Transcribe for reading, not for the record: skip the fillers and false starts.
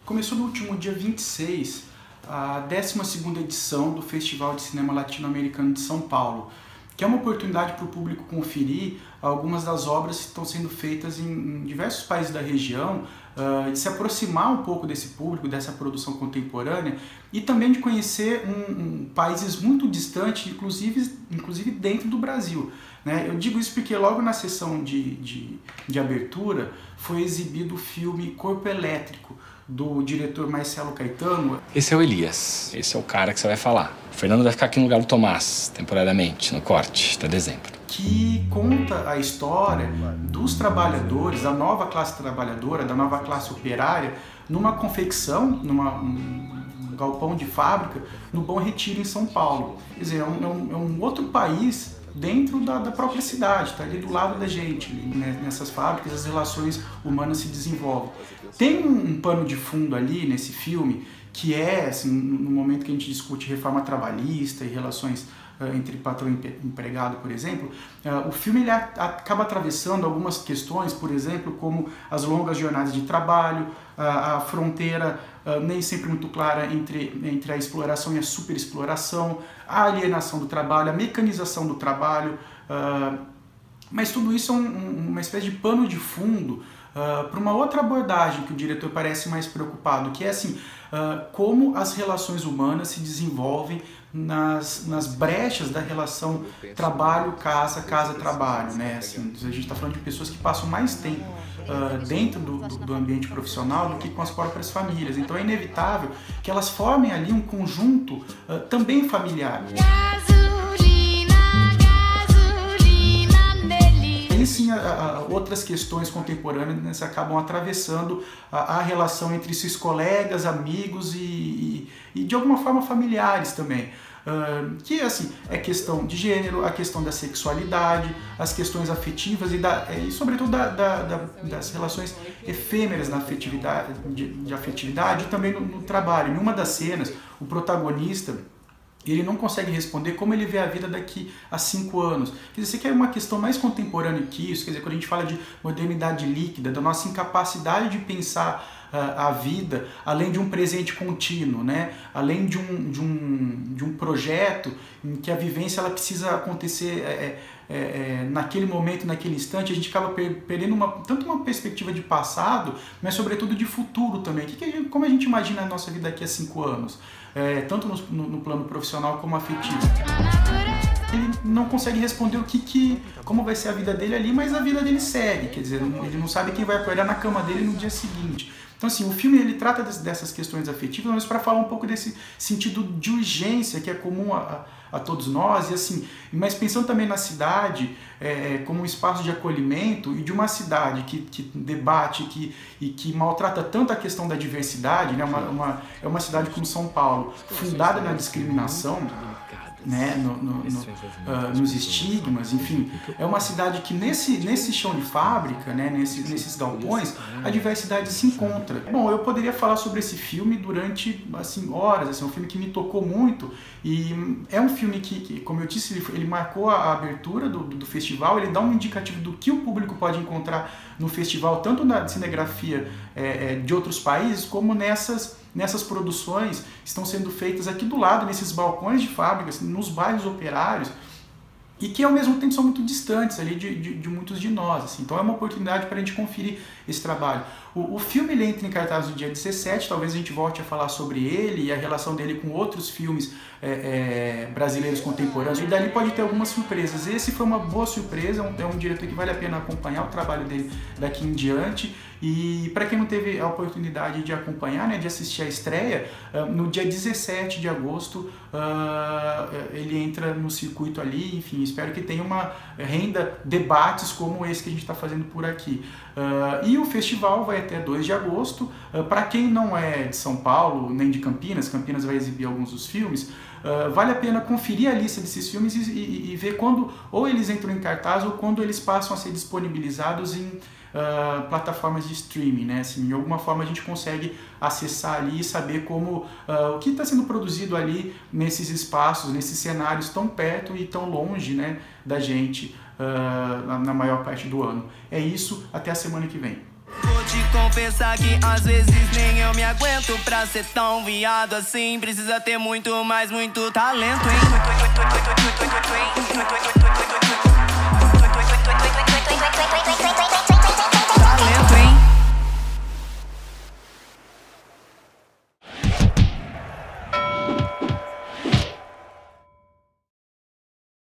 Começou no último dia 26 a 12ª edição do Festival de Cinema Latino-Americano de São Paulo, que é uma oportunidade para o público conferir algumas das obras que estão sendo feitas em diversos países da região, de se aproximar um pouco desse público, dessa produção contemporânea e também de conhecer países muito distantes, inclusive dentro do Brasil. Eu digo isso porque logo na sessão de abertura foi exibido o filme Corpo Elétrico, do diretor Marcelo Caetano. Esse é o Elias, esse é o cara que você vai falar. O Fernando vai ficar aqui no lugar do Tomás, temporariamente, no corte, até dezembro. Que conta a história dos trabalhadores, da nova classe trabalhadora, da nova classe operária, numa confecção, num galpão de fábrica, no Bom Retiro, em São Paulo. Quer dizer, é um outro país dentro da própria cidade, está ali do lado da gente, né? Nessas fábricas as relações humanas se desenvolvem. Tem um pano de fundo ali nesse filme que é, assim, no momento que a gente discute reforma trabalhista e relações entre patrão e empregado, por exemplo, o filme ele acaba atravessando algumas questões, por exemplo, como as longas jornadas de trabalho, a fronteira nem sempre muito clara entre a exploração e a superexploração, a alienação do trabalho, a mecanização do trabalho, mas tudo isso é uma espécie de pano de fundo para uma outra abordagem que o diretor parece mais preocupado, que é assim, como as relações humanas se desenvolvem nas brechas da relação trabalho-casa, casa-trabalho, né? Assim, a gente está falando de pessoas que passam mais tempo dentro do ambiente profissional do que com as próprias famílias. Então é inevitável que elas formem ali um conjunto também familiar. E sim, outras questões contemporâneas acabam atravessando a relação entre esses colegas, amigos e de alguma forma familiares também. Que assim, é questão de gênero, a questão da sexualidade, as questões afetivas e sobretudo das relações efêmeras na afetividade, de afetividade e também no trabalho. Em uma das cenas, o protagonista ele não consegue responder como ele vê a vida daqui a 5 anos. Quer dizer, você quer uma questão mais contemporânea que isso? Quer dizer, quando a gente fala de modernidade líquida, da nossa incapacidade de pensar a vida além de um presente contínuo, né? Além de um projeto em que a vivência ela precisa acontecer naquele momento, naquele instante, a gente acaba perdendo tanto uma perspectiva de passado, mas sobretudo de futuro também. Como a gente imagina a nossa vida daqui a 5 anos? Tanto no plano profissional como afetivo. Ele não consegue responder como vai ser a vida dele ali, mas a vida dele segue, quer dizer, ele não sabe quem vai acordar na cama dele no dia seguinte. Então assim, o filme ele trata dessas questões afetivas, mas para falar um pouco desse sentido de urgência que é comum a todos nós, e assim, mas pensando também na cidade como um espaço de acolhimento e de uma cidade que debate e que maltrata tanto a questão da diversidade, né? É uma cidade como São Paulo, fundada na discriminação, né, nos estigmas, enfim, é uma cidade que nesse chão de fábrica, né, nesses galpões, a diversidade se encontra. Bom, eu poderia falar sobre esse filme durante assim, horas, assim, é um filme que me tocou muito e é um filme que como eu disse, ele marcou a abertura do festival, ele dá um indicativo do que o público pode encontrar no festival, tanto na cinegrafia de outros países, como nessas produções que estão sendo feitas aqui do lado, nesses balcões de fábricas, nos bairros operários, e que ao mesmo tempo são muito distantes ali de muitos de nós. Assim. Então é uma oportunidade para a gente conferir esse trabalho. O filme ele entra em cartaz no dia 17, talvez a gente volte a falar sobre ele e a relação dele com outros filmes brasileiros contemporâneos, e dali pode ter algumas surpresas. Esse foi uma boa surpresa, é um diretor que vale a pena acompanhar o trabalho dele daqui em diante. E para quem não teve a oportunidade de acompanhar, né, de assistir a estreia, no dia 17 de agosto ele entra no circuito ali, enfim, espero que tenha renda debates como esse que a gente está fazendo por aqui. E o festival vai até 2 de agosto, para quem não é de São Paulo, nem de Campinas vai exibir alguns dos filmes, vale a pena conferir a lista desses filmes e ver quando ou eles entram em cartaz ou quando eles passam a ser disponibilizados em plataformas de streaming, né? Assim, de alguma forma a gente consegue acessar ali e saber como o que está sendo produzido ali nesses espaços, nesses cenários tão perto e tão longe, né, da gente na maior parte do ano. É isso, até a semana que vem. Vou te confessar que às vezes nem eu me aguento. Pra ser tão viado assim, precisa ter muito, mais muito talento, hein?